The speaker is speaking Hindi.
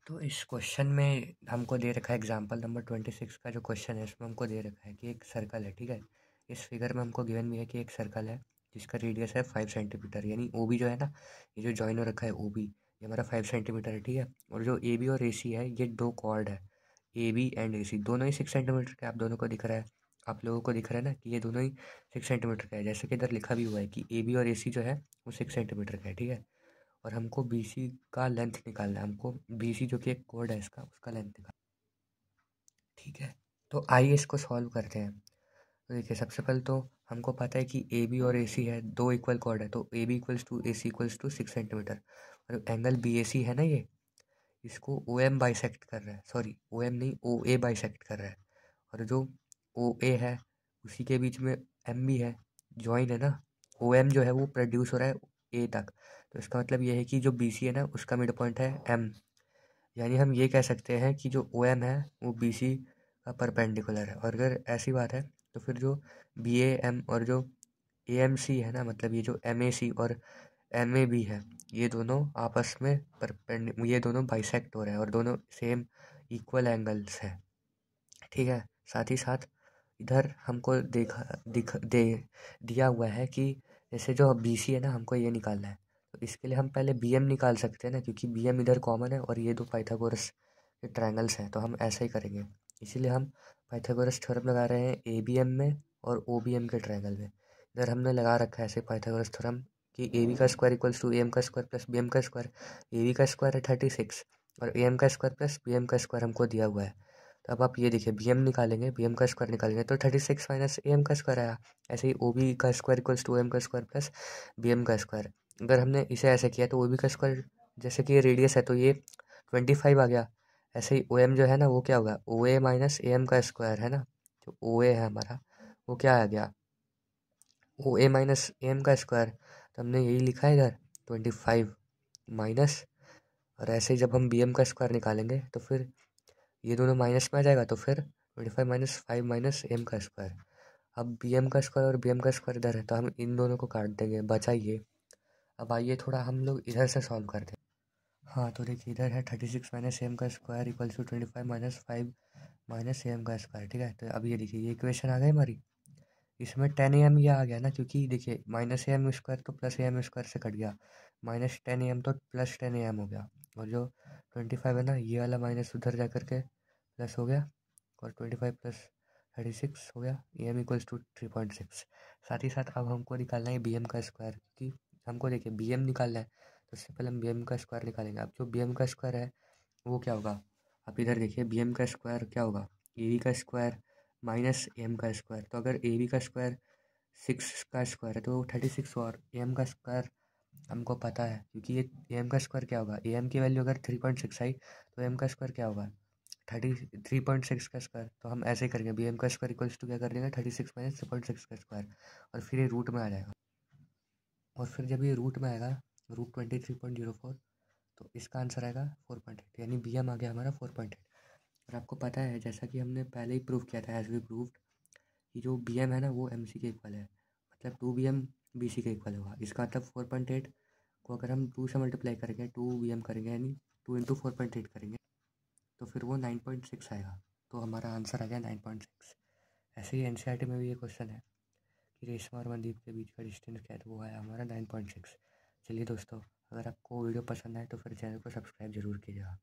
तो इस क्वेश्चन में हमको दे रखा है एग्जाम्पल नंबर 26 का जो क्वेश्चन है इसमें हमको दे रखा है कि एक सर्कल है, ठीक है। इस फिगर में हमको गिवन भी है कि एक सर्कल है जिसका रेडियस है 5 सेंटीमीटर, यानी ओ बी जो है ना, ये जो जॉइन हो रखा है ओ बी, ये हमारा 5 सेंटीमीटर है, ठीक है। और जो ए बी और ए सी है ये दो कॉर्ड है, ए बी एंड ए सी, दोनों ही 6 सेंटीमीटर के, आप दोनों को दिख रहा है, आप लोगों को दिख रहा है ना कि ये दोनों ही 6 सेंटीमीटर का है, जैसे कि इधर लिखा भी हुआ है कि ए बी और ए सी जो है वो 6 सेंटीमीटर का है, ठीक है। और हमको बी सी का लेंथ निकालना है, हमको बी सी जो कि एक कोड है इसका, उसका लेंथ निकालना है, ठीक है। तो आइए इसको सॉल्व करते हैं। तो देखिए सबसे पहले तो हमको पता है कि ए बी और ए सी है, दो इक्वल कोड है, तो A B equals to A C equals to 6 centimetre. और एंगल बी ए सी है ना, ये इसको ओ एम बाइसेक्ट कर रहा है, सॉरी ओ एम नहीं, ओ ए बाइसेक्ट कर रहा है। और जो ओ ए है उसी के बीच में एम भी है, जॉइन है ना। ओ एम जो है वो प्रोड्यूस हो रहा है ए तक, तो इसका मतलब ये है कि जो बी सी है ना उसका मिड पॉइंट है एम, यानी हम ये कह सकते हैं कि जो ओ एम है वो बी सी का परपेंडिकुलर है। और अगर ऐसी बात है तो फिर जो बी ए एम और जो ए एम सी है ना, मतलब ये जो एम ए सी और एम ए बी है, ये दोनों आपस में ये दोनों बाइसेक्ट हो रहे हैं और दोनों सेम इक्वल एंगल्स हैं, ठीक है। साथ ही साथ इधर हमको देखा दिख दे दिया हुआ है कि जैसे जो बी सी है ना, हमको ये निकालना है, तो इसके लिए हम पहले बी एम निकाल सकते हैं ना, क्योंकि बी एम इधर कॉमन है और ये दो पाइथागोरस के ट्रायंगल्स हैं, तो हम ऐसे ही करेंगे। इसीलिए हम पाइथागोरस थ्योरम लगा रहे हैं ए बी एम में और ओ बी एम के ट्रायंगल में। इधर हमने लगा रखा है ऐसे पाइथागोरस थ्योरम कि ए बी का square equals to A M का स्क्वायर प्लस बी एम का स्क्वायर। ए बी का स्क्वायर है 36 और ए एम का स्क्वायर प्लस बी एम का स्क्वायर हमको दिया हुआ है। तो अब आप ये देखिए बी एम निकालेंगे, बी एम का स्क्वायर निकालेंगे तो 36 माइनस ए एम का स्क्वायर आया। ऐसे ही ओ बी का स्क्वायर इक्वल्स टू एम का स्क्वायर प्लस बी एम का स्क्वायर। अगर हमने इसे ऐसे किया तो ओ बी का स्क्वायर, जैसे कि ये रेडियस है तो ये 25 आ गया। ऐसे ही ओ एम जो है ना वो क्या होगा, ओ ए माइनस ए एम का स्क्वायर है ना, जो ओ ए है हमारा वो क्या आ गया, ओ ए माइनस ए एम का स्क्वायर। तो हमने यही लिखा है इधर 25 माइनस, और ऐसे ही जब हम बी एम का स्क्वायर निकालेंगे तो फिर ये दोनों माइनस में आ जाएगा, तो फिर 25 माइनस 5 माइनस एम का स्क्वायर। अब बी एम का स्क्वायर और बी एम का स्क्वायर इधर है तो हम इन दोनों को काट देंगे, बचाइए। अब आइए थोड़ा हम लोग इधर से सॉल्व करते हैं। हाँ तो देखिए इधर है 36 माइनस एम का square equals to 25 minus 5 minus M का स्क्वायर, ठीक है। तो अब ये देखिए ये इक्वेशन आ गई हमारी, इसमें 10 am ये आ गया ना, क्योंकि देखिए माइनस ए एम स्क्वायर तो प्लस ए एम स्क्वायर से कट गया, माइनस 10 am तो प्लस 10 am हो गया। और जो 25 है ना, ये वाला माइनस उधर जा करके प्लस हो गया, और 25 प्लस 36 हो गया, ए एम इक्वल्स टू 3.6। साथ ही साथ अब हमको निकालना है बी एम का स्क्वायर, क्योंकि हमको देखिए बी एम निकालना है तो उससे पहले हम बी एम का स्क्वायर निकालेंगे। अब जो बी एम का स्क्वायर है वो क्या होगा, आप इधर देखिए बी एम का स्क्वायर क्या होगा, ए बी का स्क्वायर माइनस एम का स्क्वायर। तो अगर ए बी का स्क्वायर 6 का स्क्वायर है तो 36, और ए एम का स्क्वायर हमको पता है, क्योंकि ये ए एम का स्क्वायर क्या होगा, ए एम की वैल्यू अगर 3.6 आई तो एम का स्क्वायर क्या होगा 3.6 का स्क्वायर। तो हम ऐसे ही करेंगे, बी एम का स्क्वायर इक्वल्स टू क्या कर देंगे 36 माइनस 3.6 का स्क्वायर, और फिर ये रूट में आ जाएगा। और फिर जब ये रूट में आएगा √23.04, तो इसका आंसर आएगा 4.8, यानी बी एम आ गया हमारा 4.8। और आपको पता है जैसा कि हमने पहले ही प्रूव किया था, एज वी प्रूव्ड, कि जो बी एम है ना वो एम सी के इक्वल है, मतलब 2 बी एम बी सी के इक्वल होगा। इसका मतलब 4.8 को अगर हम 2 से मल्टीप्लाई करेंगे, 2 बी एम करेंगे, यानी 2 इंटू 4.8 करेंगे, तो फिर वो 9.6 आएगा। तो हमारा आंसर आ गया 9.6। ऐसे ही एन सी आर टी में भी ये क्वेश्चन है कि रेशमा और मनदीप के बीच का डिस्टेंस क्या है, तो वो आया हमारा 9.6। चलिए दोस्तों, अगर आपको वीडियो पसंद आए तो फिर चैनल को सब्सक्राइब जरूर कीजिएगा।